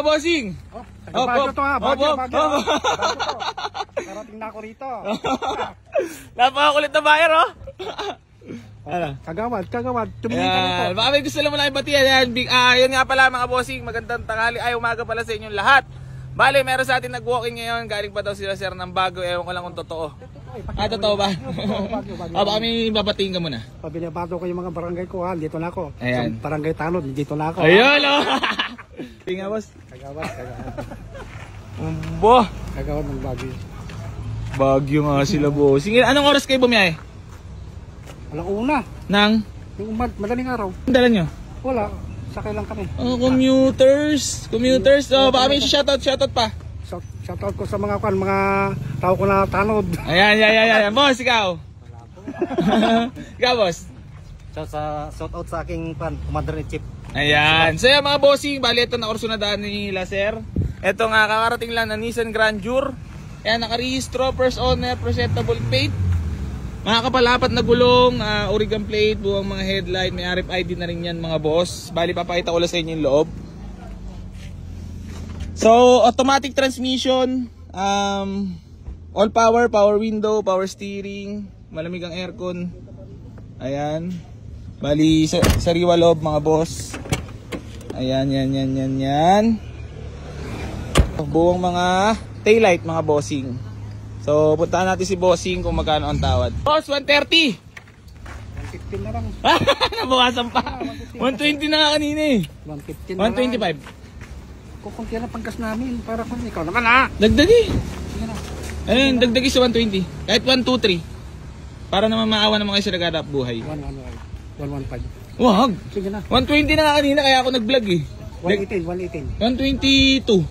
bossing. Bagyo to ha, bagyo. Karating na ako rito. Napakakulit na buyer, oh. Ano? Kagawad. Tumingin ka rito. Baka may gusto lang mo lang ibatihan. Yun nga pala mga bossing, magandang tanghali. Ay, umaga pala sa inyong lahat. Bale, meron sa atin nag-walking ngayon. Galing pa daw sila sir ng bago. Ewan ko lang kung totoo. Totoo ba? Baka may babatiin ka muna. Pabinabato ko yung mga barangay ko ha. Dito na ako. Ayan. Sa barangay Tanod, dito na ako. Ayun, oh. Tingnan, boss. Kagawad. Bo. Kagawad ng Bagyo. Bagyo nga sila, bossing. Anong oras kayo bumiyahe? Walang una. Nang? Yung madaling araw. Ang dala nyo? Wala. Sakay lang kami. Oh, commuters. Oh, baka may shoutout pa. Shoutout ko sa mga tao ko na Tanod. Ayan. Boss, ikaw. Ikaw, boss. Shoutout sa aking Commander-in-Chief. Ayan. So, mga bossing, bali ito na orso na daan nila, sir. Ito nga, kakarating lang na Nissan Grandeur. Ayan, nakarehistro, first owner, presentable plate. Mga kapalapat na gulong, Oregon plate, buwang mga headlight, may RFID na rin yan mga boss. Bali, papakita ko lang sa inyo yung loob. So, automatic transmission, all power, power window, power steering, malamig ang aircon. Ayan. Bali, sariwa loob mga boss. Ayan, yan. Buwang mga taillight mga bossing. So, puntahan natin si bossing kung magkano ang tawad. Boss, 130. 115 na lang. Nabawasan pa. 120 na nga kanina eh. 115 na 125. Kukunti na panggas namin para kung ikaw naman ha. Dagdagi. Sige na. Ayun, dagdagi sa 120. Kahit 123. Para naman maawa ng mga isa naghanap buhay. 115. Wag. Sige na. 120 na nga kanina kaya ako nag-vlog eh. 118. 122.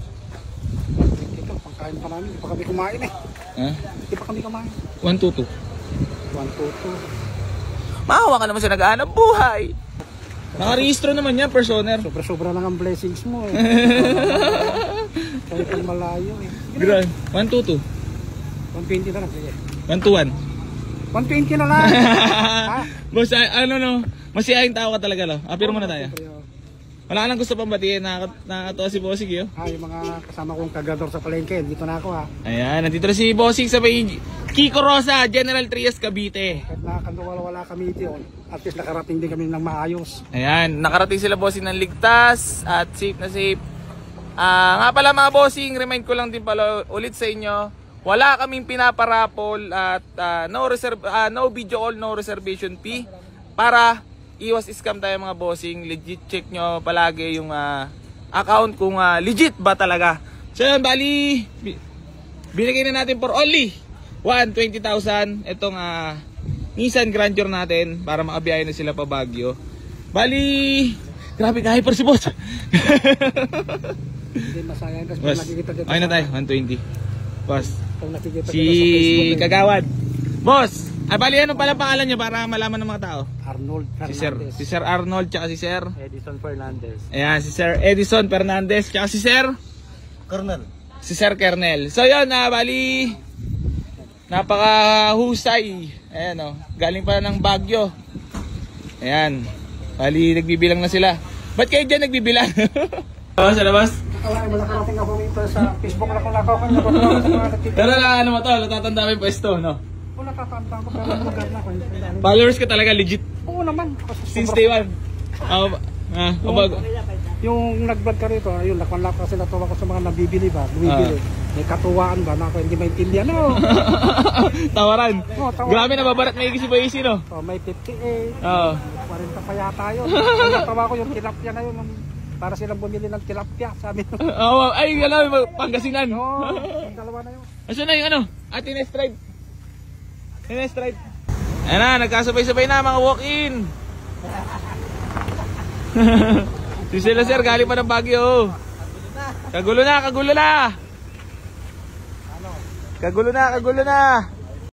Ito, pangkain pa namin. Di pa kami kumain eh. Ha? Di pa kami kumain. 122. 122. Maawa ka naman sa naghanap buhay. Nakarehistro naman yan, personer. Sobra-sobra lang ang blessings mo eh. Kahit ang malayo eh. Gran. 122. 120 na lang. Sige. 121. 120 na lang. Ha? Boss, masiyahing tao ka talaga, no? Apir muna tayo. Wala ka nang gusto pang batiin, nakakatawa si Bossing yun. Yung mga kasama kong kagador sa palengke, dito na ako ha. Ayan, nandito na si Bossing sa may Kiko Rosa, General Trias, Cavite. Kahit nakakandawala kami dito, at least nakarating din kami ng maayos. Ayan, nakarating sila Bossing ng ligtas at safe na safe. Nga pala mga Bossing, remind ko lang din pala ulit sa inyo, wala kaming pinaparapol at no video call, no reservation fee para iwas scam tayo mga bossing. Legit check nyo palagi yung account kung legit ba talaga. So yun, bali binigay na natin for only 120,000 itong Nissan Grandeur natin para makabiyahe na sila pa Baguio. Bali grabe ka hyper si boss. Hindi masayang kasi Boss, nakikita dito. okay na tayo, 120. Boss, Pag nakikita si dito sa Facebook, Kagawad. Boss, bali ano pala pangalan niyo para malaman ng mga tao? Arnold Fernandez. Si Sir Arnold tsaka si Sir Edison Fernandez. Ayan, si Sir Edison Fernandez tsaka si Sir Colonel. Si Sir Kernel. So yun, bali napakahusay. Ayan o, galing pa ng Baguio. Ayan, bali nagbibilang na sila. Ba't kayo dyan nagbibilang? Sa labas? Akala mo nakarating ako dito sa Facebook na kung nakakanya ko sa mga nagtitinda. Pero ano mo to, natatanda mo yung pwesto, no? Wala tatanda ko pero lugar na ko. Followers ka talaga, legit. Oo naman. Since day one. Yung nag-vlog ka rito, ayun, nakwanlap kasi natuwa ko sa mga nabibili ba, bumibili. May katuwaan ba na ako hindi maintindihan, no? Tawaran. Oh, tawaran. Grabe, nababarat may isi no? Oh, may 58. Oo. 40 pa yata yun. Natawa ko yung tilapia ngayon. Para silang bumili ng tilapia, sabi ko. Ay, alam, Pangasinan. Oo, yung dalawa na yun. Aso na yung ano? Tines Drive. Tines Drive. Ayan na, nagkasabay-sabay na mga walk-in. Si sila sir, galing pa ng Baguio. Kagulo na. Kagulo na.